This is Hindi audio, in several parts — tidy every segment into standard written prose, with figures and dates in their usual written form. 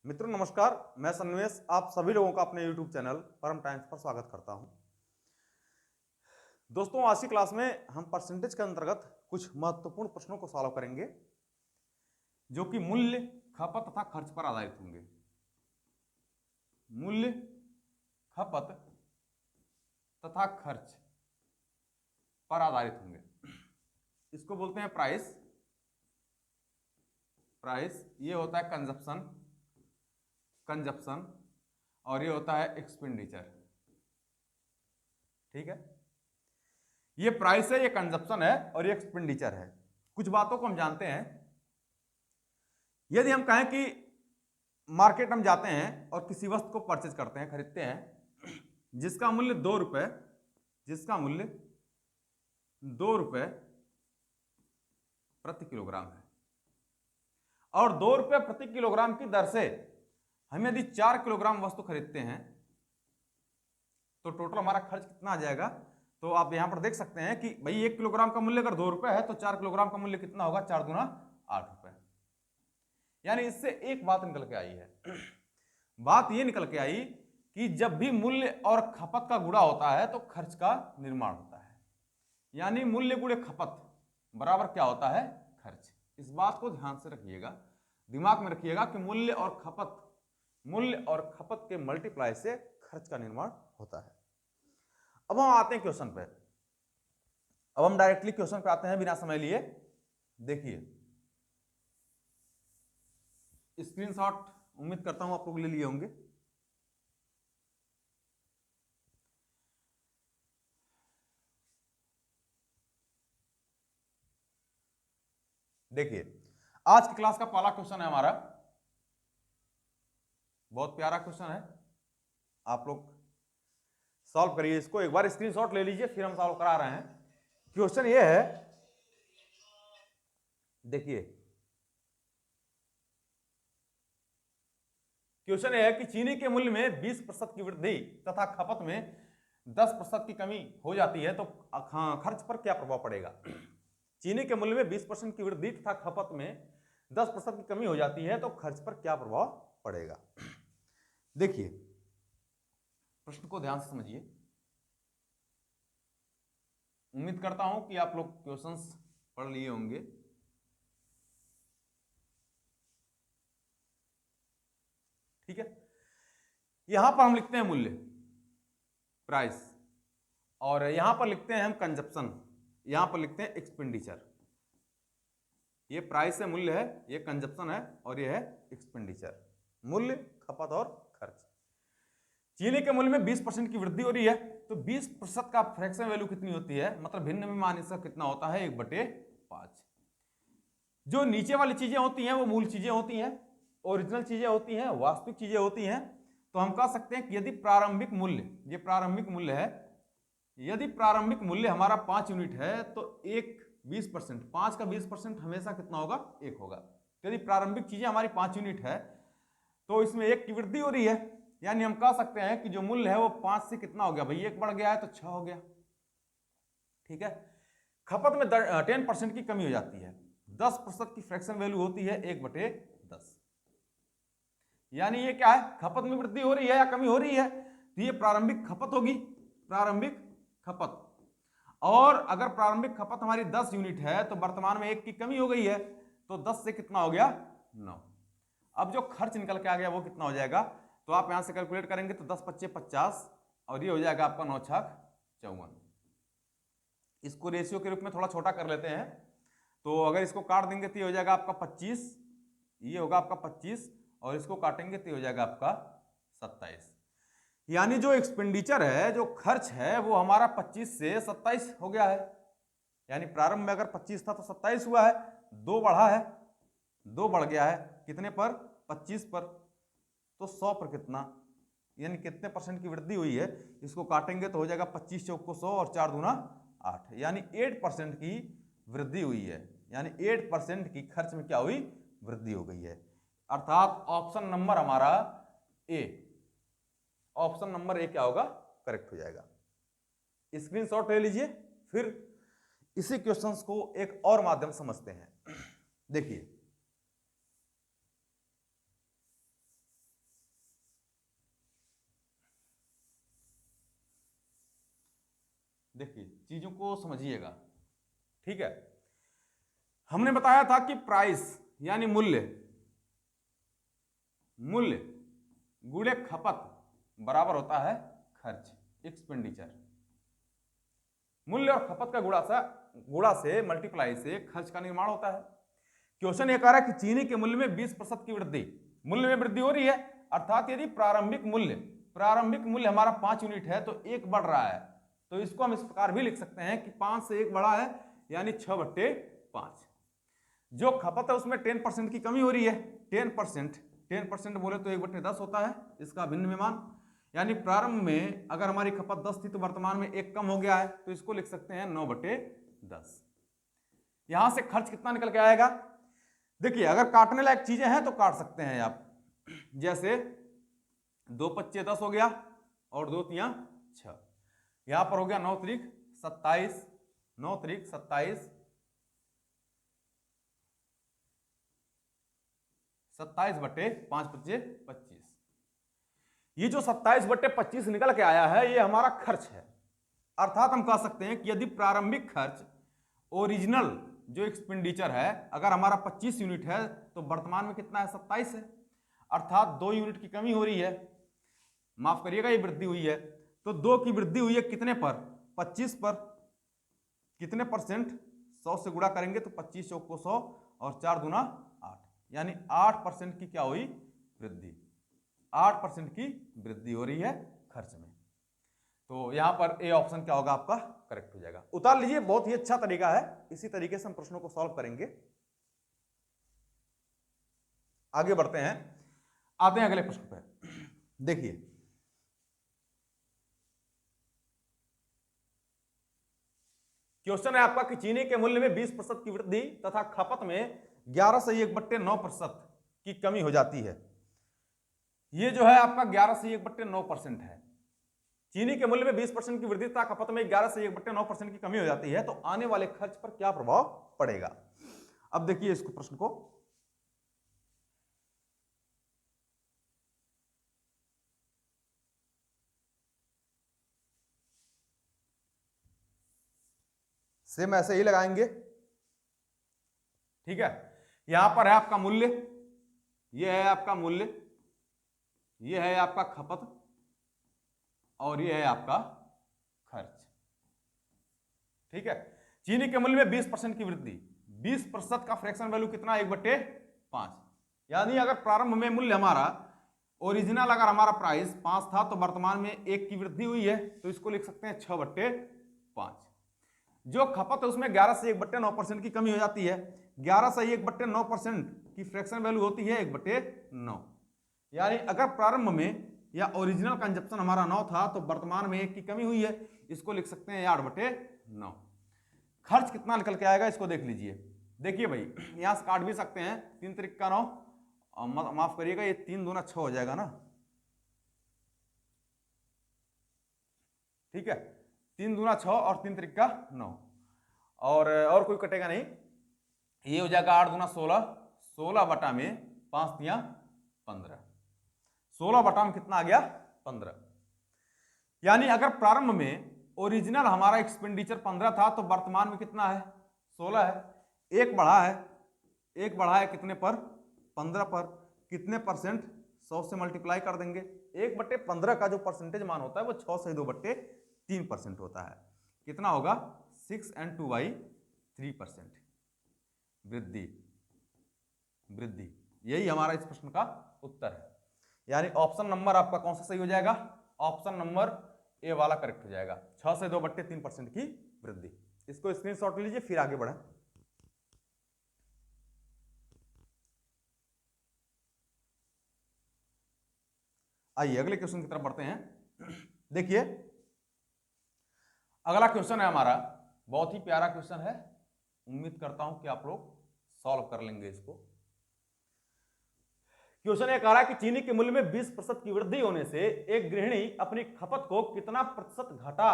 मित्रों नमस्कार, मैं सन्वेश आप सभी लोगों का अपने YouTube चैनल परम टाइम्स पर स्वागत करता हूं। दोस्तों आज की क्लास में हम परसेंटेज के अंतर्गत कुछ महत्वपूर्ण प्रश्नों को सॉल्व करेंगे जो कि मूल्य, खपत तथा खर्च पर आधारित होंगे। मूल्य, खपत तथा खर्च पर आधारित होंगे। इसको बोलते हैं प्राइस। प्राइस ये होता है कंजप्शन, और ये होता है एक्सपेंडिचर। ठीक है, ये प्राइस है, ये कंजप्शन है और ये एक्सपेंडिचर है। कुछ बातों को हम जानते हैं। यदि हम कहें कि मार्केट हम जाते हैं और किसी वस्तु को परचेज करते हैं, खरीदते हैं, जिसका मूल्य 2 रुपए, जिसका मूल्य 2 रुपए प्रति किलोग्राम है, और 2 रुपए प्रति किलोग्राम की दर से हम यदि 4 किलोग्राम वस्तु खरीदते हैं तो टोटल हमारा खर्च कितना आ जाएगा। तो आप यहां पर देख सकते हैं कि भाई 1 किलोग्राम का मूल्य अगर 2 रुपए है तो 4 किलोग्राम का मूल्य कितना होगा, 4 दूना 8 रुपए। यानी इससे एक बात निकल के आई है। बात यह निकल के आई कि जब भी मूल्य और खपत का गुणा होता है तो खर्च का निर्माण होता है। यानी मूल्य गुणे खपत बराबर क्या होता है, खर्च। इस बात को ध्यान से रखिएगा, दिमाग में रखिएगा कि मूल्य और खपत के मल्टीप्लाई से खर्च का निर्माण होता है। अब हम आते हैं क्वेश्चन पे। अब हम डायरेक्टली क्वेश्चन पे आते हैं बिना समय लिए। देखिए स्क्रीनशॉट उम्मीद करता हूं आप लोग ले लिए होंगे। देखिए आज की क्लास का पहला क्वेश्चन है हमारा, बहुत प्यारा क्वेश्चन है। आप लोग सॉल्व करिए इसको, एक बार स्क्रीनशॉट ले लीजिए फिर हम सॉल्व करा रहे हैं। क्वेश्चन ये है, देखिए क्वेश्चन यह है कि चीनी के मूल्य में 20% की वृद्धि तथा खपत में 10% की कमी हो जाती है तो खर्च पर क्या प्रभाव पड़ेगा। चीनी के मूल्य में 20% की वृद्धि तथा खपत में 10% की कमी हो जाती है तो खर्च पर क्या प्रभाव पड़ेगा। देखिए प्रश्न को ध्यान से समझिए। उम्मीद करता हूं कि आप लोग क्वेश्चंस पढ़ लिए होंगे। ठीक है, यहां पर हम लिखते हैं मूल्य, प्राइस, और यहां पर लिखते हैं हम कंजप्शन, यहां पर लिखते हैं एक्सपेंडिचर। ये प्राइस है, मूल्य है, ये कंजप्शन है और ये है एक्सपेंडिचर। मूल्य, खपत और खर्च। चीनी के मूल्य में 20% की वृद्धि हो रही है तो 20% का फ्रैक्शन वैल्यू कितनी होती है, मतलब भिन्न में मान इसका कितना होता है, 1/5। जो नीचे वाली चीजें होती हैं वो मूल चीजें होती हैं, ओरिजिनल चीजें होती हैं, वास्तविक चीजें होती हैं। तो हम कह सकते हैं कि यदि प्रारंभिक मूल्य, ये प्रारंभिक मूल्य है, यदि प्रारंभिक मूल्य हमारा 5 यूनिट है तो एक 20%, 5 का 20% हमेशा कितना होगा, 1 होगा। यदि प्रारंभिक चीजें हमारी 5 यूनिट है तो इसमें 1 की वृद्धि हो रही है, यानी हम कह सकते हैं कि जो मूल्य है वो 5 से कितना हो गया भाई, 1 बढ़ गया है तो 6 हो गया। ठीक है, खपत में 10% की कमी हो जाती है, 10% की फ्रैक्शन वैल्यू होती है 1/10। यानी ये क्या है, खपत में वृद्धि हो रही है या कमी हो रही है, तो ये प्रारंभिक खपत होगी, प्रारंभिक खपत। और अगर प्रारंभिक खपत हमारी 10 यूनिट है तो वर्तमान में 1 की कमी हो गई है तो 10 से कितना हो गया, 9। अब जो खर्च निकल के आ गया वो कितना हो जाएगा, तो आप यहां से कैलकुलेट करेंगे तो 10 पच्चे 50 और ये हो जाएगा आपका 9 छक 54। इसको रेशियो के रूप में थोड़ा छोटा कर लेते हैं, तो अगर इसको काट देंगे तो ये हो जाएगा आपका 25, ये होगा आपका 25 और इसको काटेंगे तो हो जाएगा आपका 27। यानी जो एक्सपेंडिचर है, जो खर्च है, वो हमारा 25 से 27 हो गया है। यानी प्रारंभ में अगर 25 था तो 27 हुआ है, 2 बढ़ा है, 2 बढ़ गया है, कितने पर, 25 पर, तो 100 पर कितना, यानी कितने परसेंट की वृद्धि हुई है, इसको काटेंगे तो हो जाएगा 25 चौक को 100 और 4 दूना 8, यानी 8% की वृद्धि हुई है। यानी 8% की खर्च में क्या हुई, वृद्धि हो गई है। अर्थात ऑप्शन नंबर हमारा ए, ऑप्शन नंबर ए क्या होगा, करेक्ट हो जाएगा। स्क्रीनशॉट ले लीजिए, फिर इसी क्वेश्चंस को एक और माध्यम समझते हैं। देखिए देखिए चीजों को समझिएगा, ठीक है। हमने बताया था कि प्राइस यानी मूल्य, मूल्य गुणे खपत बराबर होता है खर्च, एक्सपेंडिचर। मूल्य और खपत का गुणा से मल्टीप्लाई से खर्च का निर्माण होता है। क्वेश्चन ये कह रहा है कि चीनी के मूल्य में 20% की वृद्धि, मूल्य में वृद्धि हो रही है, अर्थात यदि प्रारंभिक मूल्य हमारा 5 यूनिट है तो 1 बढ़ रहा है, तो इसको हम इस प्रकार भी लिख सकते हैं कि 5 से 1 बढ़ा है यानी 6/5। जो खपत है उसमें 10% की कमी हो रही है, 10% बोले तो 1/10 होता है इसका भिन्न में मान, यानी प्रारंभ में अगर हमारी खपत 10 थी तो वर्तमान में 1 कम हो गया है, तो इसको लिख सकते हैं 9/10। यहां से खर्च कितना निकल के आएगा, देखिए अगर काटने लायक चीजें हैं तो काट सकते हैं आप, जैसे 2 पच्चे 10 हो गया और 2 तियां 6, यहां पर हो गया 9 त्रिक 27, 9 त्रिक 27, 27/5 पच्चे 25। ये जो 27/25 निकल के आया है ये हमारा खर्च है, अर्थात हम कह सकते हैं कि यदि प्रारंभिक खर्च ओरिजिनल जो एक्सपेंडिचर है अगर हमारा 25 यूनिट है तो वर्तमान में कितना है 27 है, अर्थात 2 यूनिट की कमी हो रही है, माफ करिएगा ये वृद्धि हुई है, तो 2 की वृद्धि हुई है कितने पर, 25 पर, कितने परसेंट, 100 से गुणा करेंगे तो 25 चौक को 100 और 4 दूना 8, यानी 8% की क्या हुई वृद्धि, 8% की वृद्धि हो रही है खर्च में। तो यहां पर ए ऑप्शन क्या होगा आपका करेक्ट हो जाएगा, उतार लीजिए, बहुत ही अच्छा तरीका है, इसी तरीके से हम प्रश्नों को सॉल्व करेंगे। आगे बढ़ते हैं, आते हैं अगले प्रश्न पे। देखिए क्वेश्चन है आपका कि चीनी के मूल्य में 20% की वृद्धि तथा खपत में 11 से 1/9% की कमी हो जाती है। ये जो है आपका 11 से 1/9% है, चीनी के मूल्य में 20% की वृद्धि तथा खपत में 11 से 1/9% की कमी हो जाती है, तो आने वाले खर्च पर क्या प्रभाव पड़ेगा। अब देखिए इसको प्रश्न को, सेम ऐसे ही लगाएंगे, ठीक है। यहां पर है आपका मूल्य, ये है आपका मूल्य, ये है आपका खपत और ये है आपका खर्च, ठीक है। चीनी के मूल्य में 20% की वृद्धि, 20% का फ्रैक्शन वैल्यू कितना, 1/5, यानी अगर प्रारंभ में मूल्य हमारा ओरिजिनल अगर हमारा प्राइस 5 था तो वर्तमान में 1 की वृद्धि हुई है, तो इसको लिख सकते हैं 6/5। जो खपत है उसमें 11 से 1/9% की कमी हो जाती है, 11 से 1/9% की फ्रैक्शन वैल्यू होती है 1/9, यानी अगर प्रारंभ में या ओरिजिनल कंजप्शन हमारा 9 था तो वर्तमान में 1 की कमी हुई है, इसको लिख सकते हैं 8/9। खर्च कितना निकल के आएगा इसको देख लीजिए, देखिए भाई यहां से काट भी सकते हैं, 3 त्रिक का 9, माफ करिएगा ये 3 दूना 6 हो जाएगा ना, ठीक है, 3 दूना 6 और 3 त्रिक का 9, और कोई कटेगा नहीं, ये हो जाएगा 8 दूना 16, 16 बटा में 5 तियां 15, 16 बटा में कितना आ गया 15, यानी अगर प्रारंभ में ओरिजिनल हमारा एक्सपेंडिचर 15 था तो वर्तमान में कितना है 16 है, एक बढ़ा है कितने पर 15 पर, कितने परसेंट, 100 से मल्टीप्लाई कर देंगे, 1/15 का जो परसेंटेज मान होता है वो 6 से 2/3% होता है, कितना होगा 6 and 2/3% वृद्धि, यही हमारा इस प्रश्न का उत्तर है, यानी ऑप्शन नंबर आपका कौन सा सही हो जाएगा, ऑप्शन नंबर ए वाला करेक्ट हो जाएगा, 6 से 2/3% की वृद्धि। इसको स्क्रीनशॉट लीजिए फिर आगे बढ़े। आइए अगले क्वेश्चन की तरफ बढ़ते हैं। देखिए अगला क्वेश्चन है हमारा, बहुत ही प्यारा क्वेश्चन है, उम्मीद करता हूं कि आप लोग सॉल्व कर लेंगे इसको। क्वेश्चन ये कह रहा है कि चीनी के मूल्य में 20% की वृद्धि होने से एक गृहिणी अपनी खपत को कितना प्रतिशत घटा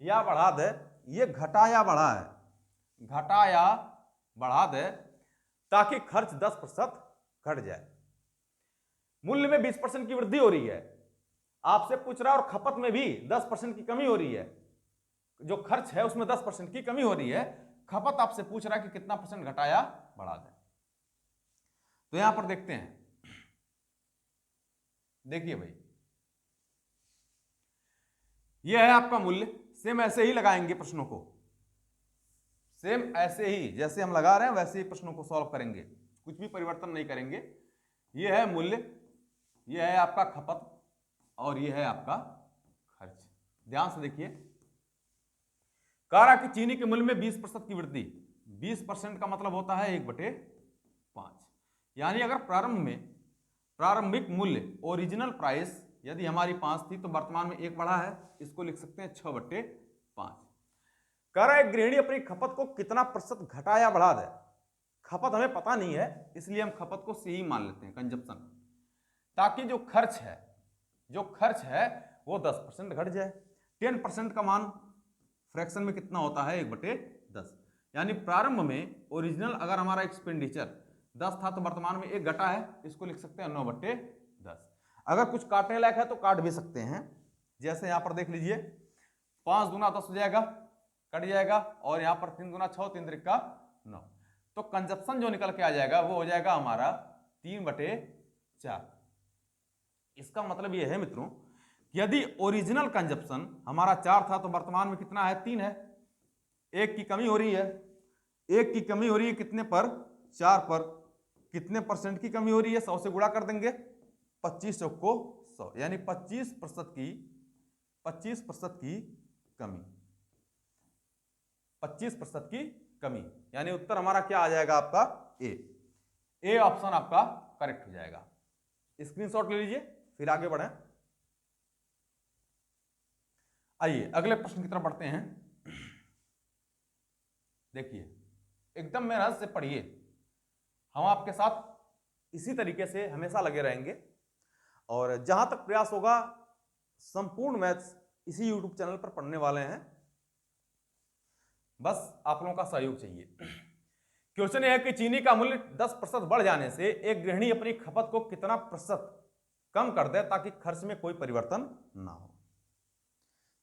या बढ़ा दे, ये घटा या बढ़ा है, घटा या बढ़ा दे ताकि खर्च 10% घट जाए। मूल्य में 20% की वृद्धि हो रही है, आपसे पूछ रहा है और खपत में भी 10% की कमी हो रही है, जो खर्च है उसमें 10% की कमी हो रही है, खपत आपसे पूछ रहा है कि कितना परसेंट घटाया बढ़ा दें। तो यहां पर देखते हैं, देखिए भाई यह है आपका मूल्य, सेम ऐसे ही लगाएंगे प्रश्नों को, सेम ऐसे ही जैसे हम लगा रहे हैं वैसे ही प्रश्नों को सॉल्व करेंगे, कुछ भी परिवर्तन नहीं करेंगे। यह है मूल्य, यह है आपका खपत और यह है आपका खर्च। ध्यान से देखिए, कह रहा कि चीनी के मूल्य में 20% की वृद्धि, 20% का मतलब होता है 1/5, यानी अगर प्रारंभ में प्रारंभिक मूल्य ओरिजिनल प्राइस यदि हमारी 5 थी तो वर्तमान में 1 बढ़ा है, इसको लिख सकते हैं 6/5। कह रहा है गृहिणी अपनी खपत को कितना प्रतिशत घटा या बढ़ा दे। खपत हमें पता नहीं है इसलिए हम खपत को सी ही मान लेते हैं, कंजप्शन, ताकि जो खर्च है वो 10% घट जाए। 10% का मान फ्रैक्शन में कितना होता है, 1/10, यानी प्रारंभ में ओरिजिनल अगर हमारा एक्सपेंडिचर 10 था तो वर्तमान में 1 घटा है, इसको लिख सकते हैं 9/10। अगर कुछ काटने लायक है तो काट भी सकते हैं, जैसे यहां पर देख लीजिए 5 दूना 10 हो जाएगा, कट जाएगा, और यहां पर 3 दूना 6, 3 त्रिका 9, तो कंजप्शन जो निकल के आ जाएगा वो हो जाएगा हमारा 3/4। इसका मतलब यह है मित्रों, यदि ओरिजिनल कंजप्शन हमारा 4 था तो वर्तमान में कितना है, 3 है। 1 की कमी हो रही है, 1 की कमी हो रही है कितने पर, 4 पर। कितने परसेंट की कमी हो रही है, 100 से गुणा कर देंगे, 25 चौको 100, यानी 25% की कमी, 25% की कमी, यानी उत्तर हमारा क्या आ जाएगा आपका, ए ऑप्शन आपका करेक्ट हो जाएगा। स्क्रीनशॉट ले लीजिए, फिर आगे बढ़ें। आइए अगले प्रश्न की तरफ बढ़ते हैं। देखिए एकदम मेहनत से पढ़िए, हम आपके साथ इसी तरीके से हमेशा लगे रहेंगे, और जहां तक प्रयास होगा संपूर्ण मैथ्स इसी YouTube चैनल पर पढ़ने वाले हैं, बस आप लोगों का सहयोग चाहिए। क्वेश्चन यह है कि चीनी का मूल्य 10% बढ़ जाने से एक गृहिणी अपनी खपत को कितना प्रतिशत कम कर दे ताकि खर्च में कोई परिवर्तन ना हो।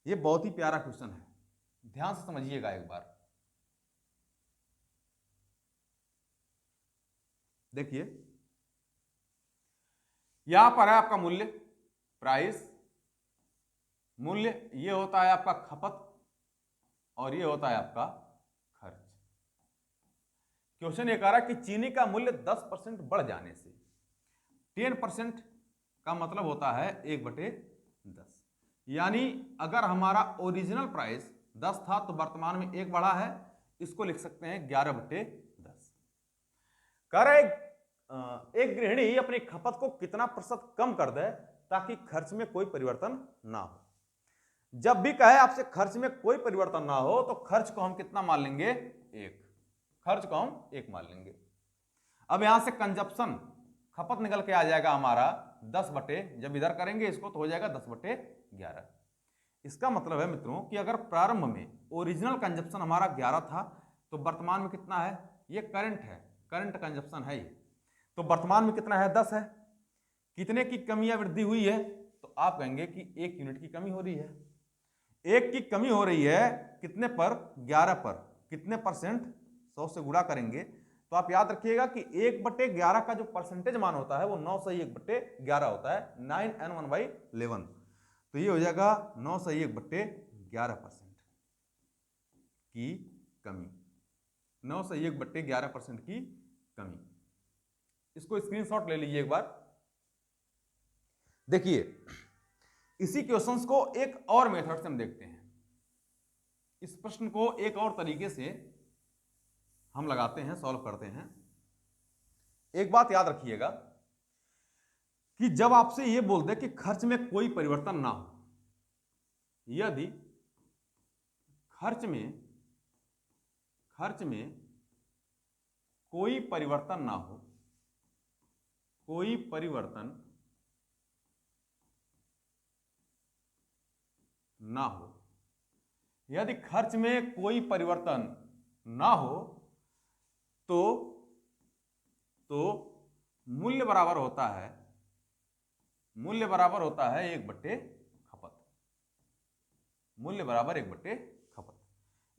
यह बहुत ही प्यारा क्वेश्चन है, ध्यान से समझिएगा एक बार। देखिए यहां पर है आपका मूल्य, प्राइस, मूल्य ये होता है आपका खपत और ये होता है आपका खर्च। क्वेश्चन ये कह रहा है कि चीनी का मूल्य 10% बढ़ जाने से, 10% का मतलब होता है 1/10, यानी अगर हमारा ओरिजिनल प्राइस 10 था तो वर्तमान में 1 बढ़ा है, इसको लिख सकते हैं 11/10। कह रहे एक गृहिणी अपनी खपत को कितना प्रतिशत कम कर दे ताकि खर्च में कोई परिवर्तन ना हो। जब भी कहे आपसे खर्च में कोई परिवर्तन ना हो तो खर्च को हम कितना मान लेंगे, 1, खर्च को हम 1 मान लेंगे। अब यहां से कंजप्शन खपत निकल के आ जाएगा हमारा 10 जब इधर करेंगे इसको तो हो जाएगा 10/11। इसका मतलब है मित्रों कि अगर प्रारंभ में ओरिजिनल कंजप्शन हमारा 11 था तो वर्तमान में कितना है, ये करंट है, करंट कंजप्शन है ये, तो वर्तमान में कितना है, 10 है। कितने की कमी या वृद्धि हुई है, तो आप कहेंगे कि 1 यूनिट की कमी हो रही है। 1 की कमी हो रही है कितने पर, 11 पर। कितने परसेंट, 100 से गुणा करेंगे, तो आप याद रखिएगा कि 1/11 का जो परसेंटेज मान होता है वो 9 से 1/11 होता है, 9n1/11, तो ये हो जाएगा 9 से 1/11% की कमी, 9 से 1/11% की कमी। इसको स्क्रीनशॉट ले लीजिए एक बार। देखिए इसी क्वेश्चंस को एक और मेथड से हम देखते हैं, इस प्रश्न को एक और तरीके से हम लगाते हैं, सॉल्व करते हैं। एक बात याद रखिएगा कि जब आपसे यह बोल दे कि खर्च में कोई परिवर्तन ना हो, यदि खर्च में कोई परिवर्तन ना हो, कोई परिवर्तन ना हो, यदि खर्च में कोई परिवर्तन ना हो तो मूल्य बराबर होता है 1/खपत, मूल्य बराबर 1/खपत।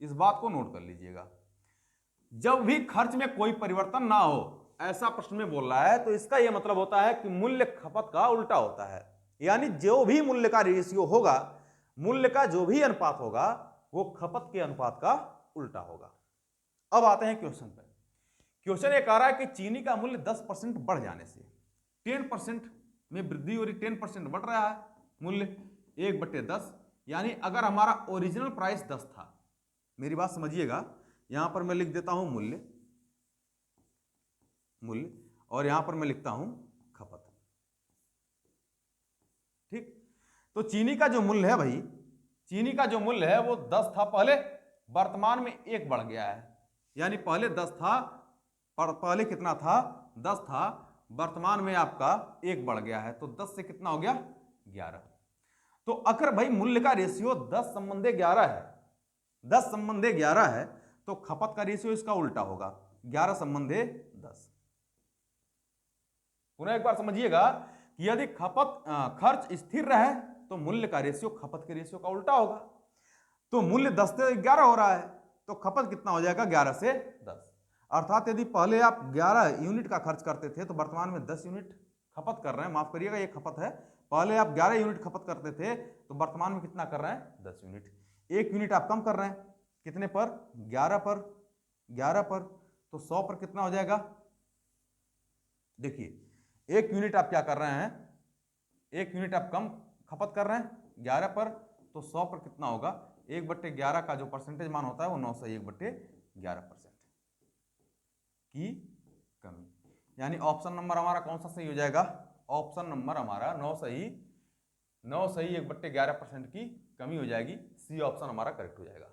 इस बात को नोट कर लीजिएगा। जब भी खर्च में कोई परिवर्तन ना हो ऐसा प्रश्न में बोल रहा है तो इसका यह मतलब होता है कि मूल्य खपत का उल्टा होता है, यानी जो भी मूल्य का रेशियो होगा, मूल्य का जो भी अनुपात होगा वो खपत के अनुपात का उल्टा होगा। अब आते हैं क्वेश्चन पर। क्वेश्चन ये कह रहा है कि चीनी का मूल्य 10% बढ़ जाने से 10% में वृद्धि हो रही, 10% बढ़ रहा है मूल्य 1/10, यानी अगर हमारा ओरिजिनल प्राइस 10 था, मेरी बात समझिएगा, यहां पर मैं लिख देता हूं मूल्य, और यहां पर मैं लिखता हूं खपत। ठीक, तो चीनी का जो मूल्य है भाई, चीनी का जो मूल्य है वो 10 था पहले, वर्तमान में 1 बढ़ गया है, यानी पहले 10 था, पहले कितना था, 10 था, वर्तमान में आपका 1 बढ़ गया है, तो 10 से कितना हो गया, 11। तो अगर भाई मूल्य का रेशियो 10:11 है, 10:11 है, तो खपत का रेशियो इसका उल्टा होगा, 11:10। पुनः एक बार समझिएगा कि यदि खर्च स्थिर रहे तो मूल्य का रेशियो खपत के रेशियो का उल्टा होगा। तो मूल्य 10 से 11 हो रहा है तो खपत कितना हो जाएगा, 11 से 10। अर्थात यदि पहले आप 11 यूनिट का खर्च करते थे तो वर्तमान में 10 यूनिट खपत कर रहे हैं, माफ करिएगा ये खपत है, पहले आप 11 यूनिट खपत करते थे तो वर्तमान में कितना कर रहे हैं, 10 यूनिट। 1 यूनिट आप कम कर रहे हैं, कितने पर, 11 पर, 11 पर, तो 100 पर कितना हो जाएगा, देखिए 1 यूनिट आप क्या कर रहे हैं, 1 यूनिट आप कम खपत कर रहे हैं 11 पर, तो 100 पर कितना होगा, 1/11 का जो परसेंटेज मान होता है वो 9 से 1/11% की कमी, यानी ऑप्शन नंबर हमारा कौन सा सही हो जाएगा, ऑप्शन नंबर हमारा 9 सही 1/11% की कमी हो जाएगी, सी ऑप्शन हमारा करेक्ट हो जाएगा।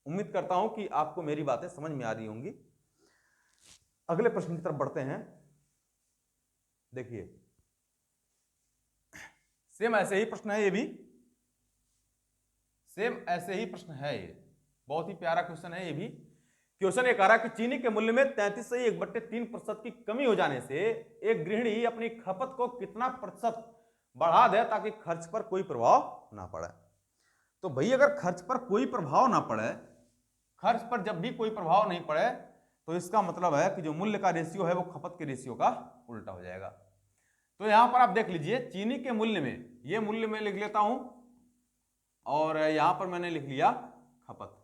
उम्मीद करता हूं कि आपको मेरी बातें समझ में आ रही होंगी। अगले प्रश्न की तरफ बढ़ते हैं। देखिए सेम ऐसे ही प्रश्न है, ये भी सेम ऐसे ही प्रश्न है, ये बहुत ही प्यारा क्वेश्चन है। ये भी क्वेश्चन ये कह रहा है कि चीनी के मूल्य में 33.3% की कमी हो जाने से एक गृहिणी अपनी खपत को कितना प्रतिशत बढ़ा दे ताकि खर्च पर कोई प्रभाव ना पड़े। तो भाई अगर खर्च पर कोई प्रभाव ना पड़े, खर्च पर जब भी कोई प्रभाव नहीं पड़े तो इसका मतलब है कि जो मूल्य का रेशियो है वो खपत के रेशियो का उल्टा हो जाएगा। तो यहां पर आप देख लीजिए चीनी के मूल्य में, ये मूल्य मैं लिख लेता हूं और यहां पर मैंने लिख लिया खपत।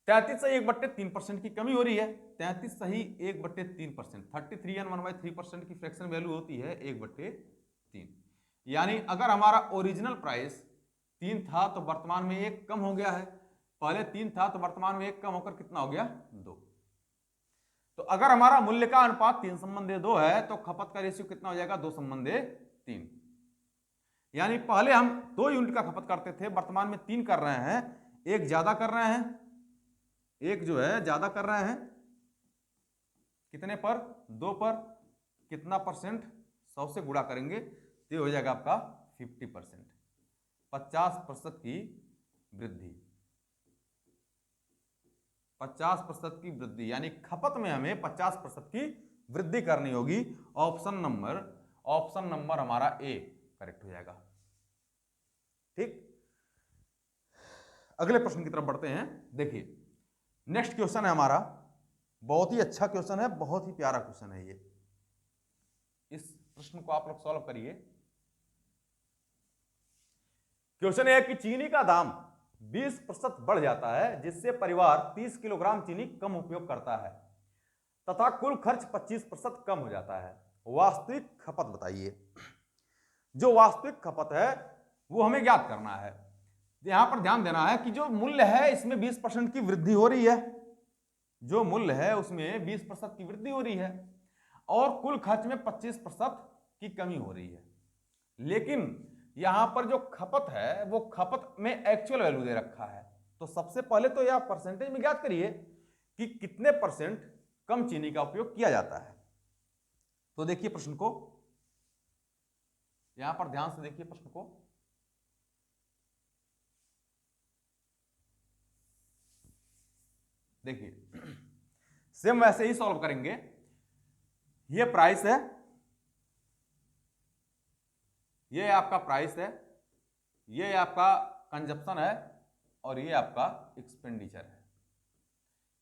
33 सही 1/3% की कमी हो रही है, 33 सही 1/3%, 33 and 1/3% की फ्रैक्शन वैल्यू होती है 1/3, यानी अगर हमारा ओरिजिनल प्राइस 3 था तो वर्तमान में 1 कम हो गया है, पहले 3 था तो वर्तमान में 1 कम होकर कितना हो गया, 2। तो अगर हमारा मूल्य का अनुपात 3:2 है तो खपत का रेशियो कितना हो जाएगा, 2:3, यानी पहले हम 2 यूनिट का खपत करते थे, वर्तमान में 3 कर रहे हैं, 1 ज्यादा कर रहे हैं, 1 जो है ज्यादा कर रहे हैं, कितने पर, 2 पर, कितना परसेंट, 100 से गुणा करेंगे तो हो जाएगा आपका 50%, 50% की वृद्धि, 50% की वृद्धि, यानी खपत में हमें 50% की वृद्धि करनी होगी। ऑप्शन नंबर हमारा ए करेक्ट हो जाएगा। ठीक, अगले प्रश्न की तरफ बढ़ते हैं। देखिए नेक्स्ट क्वेश्चन है हमारा, बहुत ही अच्छा क्वेश्चन है, बहुत ही प्यारा क्वेश्चन है ये। इस प्रश्न को आप लोग सॉल्व करिए। क्वेश्चन है कि चीनी का दाम 20% बढ़ जाता है जिससे परिवार 30 किलोग्राम चीनी कम उपयोग करता है तथा कुल खर्च 25% कम हो जाता है। वास्तविक खपत बताइए। जो वास्तविक खपत है वो हमें ज्ञात करना है। यहां पर ध्यान देना है कि जो मूल्य है इसमें 20% की वृद्धि हो रही है, जो मूल्य है उसमें 20% की वृद्धि हो रही है और कुल खर्च में 25% की कमी हो रही है। लेकिन यहां पर जो खपत है वो खपत में एक्चुअल वैल्यू दे रखा है, तो सबसे पहले तो यह परसेंटेज में ज्ञात करिए कि कितने % कम चीनी का उपयोग किया जाता है। तो देखिए प्रश्न को, यहां पर ध्यान से देखिए प्रश्न को। देखिए सेम वैसे ही सॉल्व करेंगे। ये प्राइस है, ये आपका प्राइस है, ये आपका कंजप्शन है और ये आपका एक्सपेंडिचर है।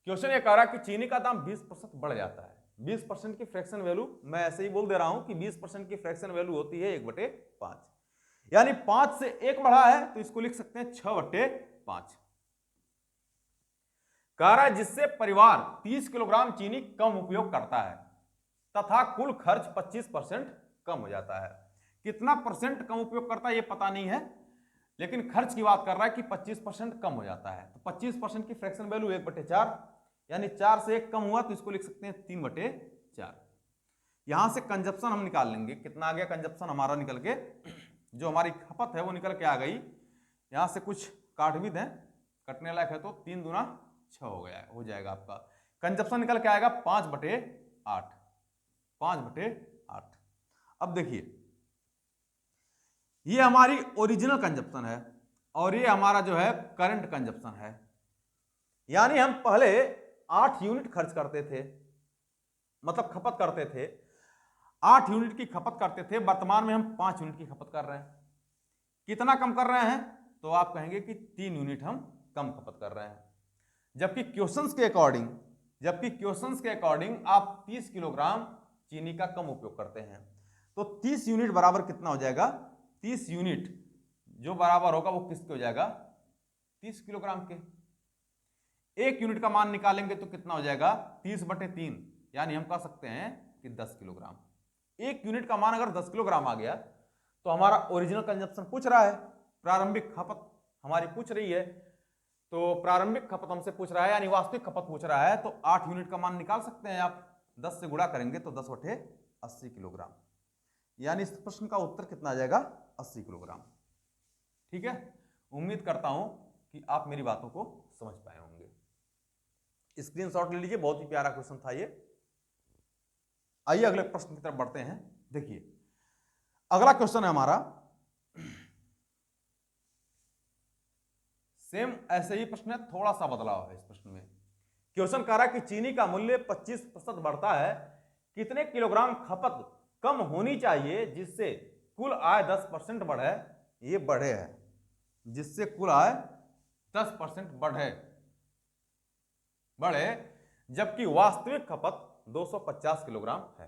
क्वेश्चन ये कह रहा है कि चीनी का दाम 20% बढ़ जाता है। 20% की फ्रैक्शन वैल्यू, मैं ऐसे ही बोल दे रहा हूं कि 20% की फ्रैक्शन वैल्यू होती है 1/5, यानी 5 से 1 बढ़ा है तो इसको लिख सकते हैं 6/5। कह रहा है जिससे परिवार 30 किलोग्राम चीनी कम उपयोग करता है तथा कुल खर्च 25% कम हो जाता है। कितना परसेंट कम उपयोग करता है ये पता नहीं है, लेकिन खर्च की बात कर रहा है कि 25% कम हो जाता है। तो 25% की फ्रैक्शन वैल्यू 1/4, यानी 4 से 1 कम हुआ तो इसको लिख सकते हैं 3/4। यहां से कंजप्शन हम निकाल लेंगे। कितना आ गया कंजप्शन हमारा निकल के, जो हमारी खपत है वो निकल के आ गई। यहां से कुछ काट भी दें, कटने लायक है तो 3 दूना 6 हो गया, हो जाएगा आपका कंजप्शन निकल के आएगा 5/8। 5/8। अब देखिए ये हमारी ओरिजिनल कंजप्शन है और ये हमारा जो है करंट कंजप्शन है। यानी हम पहले 8 यूनिट खर्च करते थे, मतलब खपत करते थे, 8 यूनिट की खपत करते थे, वर्तमान में हम 5 यूनिट की खपत कर रहे हैं। कितना कम कर रहे हैं तो आप कहेंगे कि 3 यूनिट हम कम खपत कर रहे हैं। जबकि क्वेश्चंस के अकॉर्डिंग आप 30 किलोग्राम चीनी का कम उपयोग करते हैं। तो 30 यूनिट बराबर कितना हो जाएगा, 30 यूनिट जो बराबर होगा वो किसके हो जाएगा, 30 किलोग्राम के। 1 यूनिट का मान निकालेंगे तो कितना हो जाएगा 30/3, यानी हम कह सकते हैं कि 10 किलोग्राम। 1 यूनिट का मान अगर 10 किलोग्राम आ गया तो हमारा ओरिजिनल कंजप्शन पूछ रहा है, प्रारंभिक खपत हमारी पूछ रही है, तो प्रारंभिक खपत हमसे पूछ रहा है यानी वास्तविक खपत पूछ रहा है, तो 8 यूनिट का मान निकाल सकते हैं आप। 10 से गुणा करेंगे तो 10/80 किलोग्राम, यानी इस प्रश्न का उत्तर कितना आ जाएगा 80 किलोग्राम। ठीक है, उम्मीद करता हूं कि आप मेरी बातों को समझ पाए होंगे। स्क्रीनशॉट ले लीजिए, बहुत ही प्यारा क्वेश्चन था ये। आइए अगले प्रश्न की तरफ बढ़ते हैं। देखिए अगला क्वेश्चन है हमारा, सेम ऐसे ही प्रश्न है, थोड़ा सा बदलाव है इस प्रश्न में। क्वेश्चन कह रहा है कि चीनी का मूल्य 25% बढ़ता है, कितने किलोग्राम खपत कम होनी चाहिए जिससे कुल आय 10% बढ़े। ये बढ़े है, जिससे कुल आय 10% बढ़े, जबकि वास्तविक खपत 250 किलोग्राम है।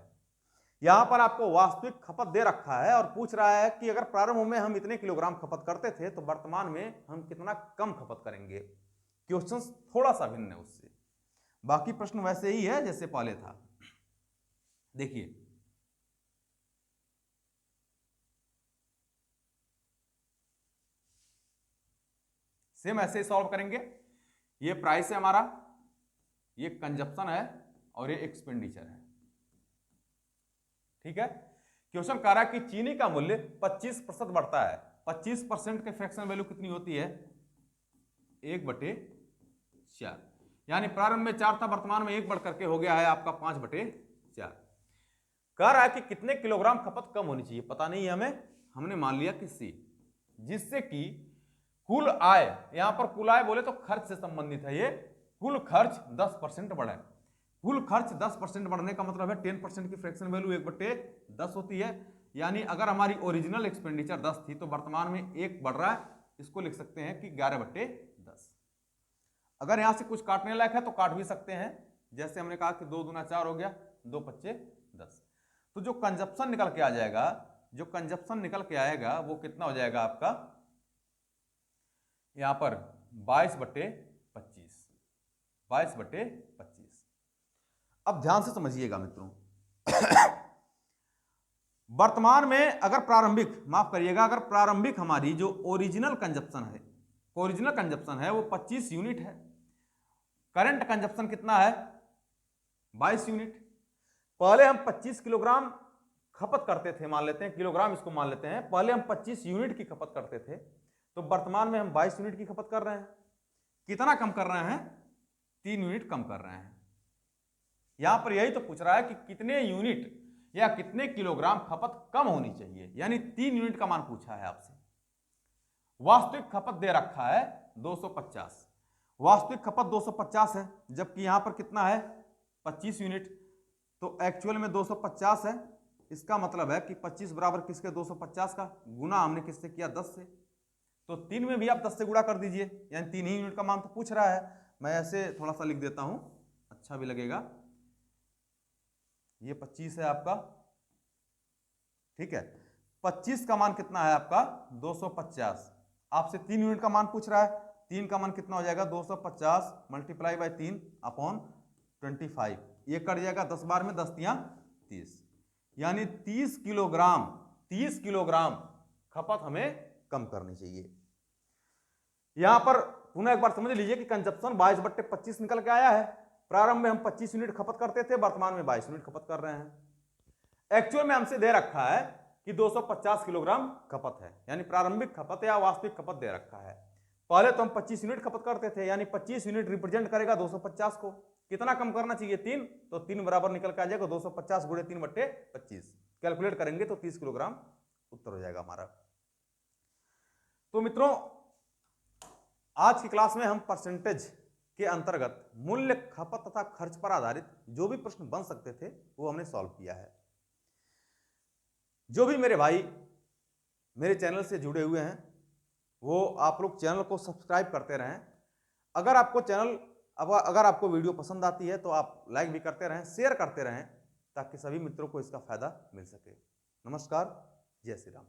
यहां पर आपको वास्तविक खपत दे रखा है और पूछ रहा है कि अगर प्रारंभ में हम इतने किलोग्राम खपत करते थे तो वर्तमान में हम कितना कम खपत करेंगे। क्वेश्चन थोड़ा सा भिन्न है उससे, बाकी प्रश्न वैसे ही है जैसे पहले था। देखिए सेम ऐसे ही सॉल्व करेंगे। ये प्राइस है हमारा, ये कंजप्शन है और ये एक्सपेंडिचर है। ठीक है, क्वेश्चन कह रहा है कि चीनी का मूल्य 25% बढ़ता है। 25% के फ्रैक्शन वैल्यू कितनी होती है 1/4, यानी प्रारंभ में 4 था, वर्तमान में 1 बढ़ करके हो गया है आपका 5/4। कह रहा है कि कितने किलोग्राम खपत कम होनी चाहिए, पता नहीं है हमें, हमने मान लिया कि सी, जिससे कि कुल आय, यहां पर कुल आय बोले तो खर्च से संबंधित है ये, कुल खर्च 10% बढ़े। कुल खर्च 10% बढ़ने का मतलब है 10% की फ्रैक्शन वैल्यू 1/10 होती है, यानी अगर हमारी ओरिजिनल एक्सपेंडिचर 10 थी तो वर्तमान में 1 बढ़ रहा है, इसको लिख सकते हैं कि 11/10। अगर यहां से कुछ काटने लायक है तो काट भी सकते हैं, जैसे हमने कहा कि 2 दूना 4 हो गया, 2×5 10। तो जो कंजप्शन निकल के आ जाएगा, जो कंजप्शन निकल के आएगा वो कितना हो जाएगा आपका यहां पर 22/25। 22/25। अब ध्यान से समझिएगा मित्रों, वर्तमान में अगर प्रारंभिक, माफ करिएगा, अगर प्रारंभिक हमारी जो ओरिजिनल कंजप्शन है वो 25 यूनिट है, करंट कंजप्शन कितना है 22 यूनिट। पहले हम 25 किलोग्राम खपत करते थे, मान लेते हैं किलोग्राम इसको मान लेते हैं, पहले हम 25 यूनिट की खपत करते थे, तो वर्तमान में हम 22 यूनिट की खपत कर रहे हैं। कितना कम कर रहे हैं 3 यूनिट कम कर रहे हैं। यहां पर यही तो पूछ रहा है कि कितने यूनिट या कितने किलोग्राम खपत कम होनी चाहिए, यानी 3 यूनिट का मान पूछा है आपसे। वास्तविक खपत दे रखा है 250, वास्तविक खपत 250 है, जबकि यहां पर कितना है 25 यूनिट, तो एक्चुअल में 250 है। इसका मतलब है कि 25 बराबर किसके 250 का, गुना हमने किससे किया 10 से, तो 3 में भी आप 10 से गुणा कर दीजिए, यानी 3 ही यूनिट का मान तो पूछ रहा है। मैं ऐसे थोड़ा सा लिख देता हूं, अच्छा भी लगेगा। ये 25 है आपका, ठीक है। 25 का मान कितना है आपका 250। आपसे 3 यूनिट का मान पूछ रहा है, 3 का मान कितना हो जाएगा 250 मल्टीप्लाई बाय 3 अपॉन 25। ये कट जाएगा 10 बार में 10 तियां 30, यानी 30 किलोग्राम खपत हमें कम करनी चाहिए। यहां पर पुनः एक बार समझ लीजिए कि कंजप्शन 22/25 निकल के आया है। प्रारंभ में हम 25 यूनिट खपत करते थे, वर्तमान में 22 यूनिट खपत कर रहे हैं। एक्चुअल में हमसे दे रखा है कि 250 किलोग्राम खपत है, यानी प्रारंभिक खपत या वास्तविक खपत दे रखा है। पहले तो हम 25 यूनिट खपत करते थे, यानी 25 यूनिट रिप्रेजेंट करेगा 250 को। कितना कम करना चाहिए 3, तो 3 बराबर निकल के आ जाएगा 250 गुणे 3/25। कैलकुलेट करेंगे तो 30 किलोग्राम उत्तर हो जाएगा हमारा। तो मित्रों, आज की क्लास में हम परसेंटेज के अंतर्गत मूल्य, खपत तथा खर्च पर आधारित जो भी प्रश्न बन सकते थे वो हमने सॉल्व किया है। जो भी मेरे भाई मेरे चैनल से जुड़े हुए हैं वो आप लोग चैनल को सब्सक्राइब करते रहें। अगर आपको वीडियो पसंद आती है तो आप लाइक भी करते रहें, शेयर करते रहें, ताकि सभी मित्रों को इसका फायदा मिल सके। नमस्कार, जय श्री राम।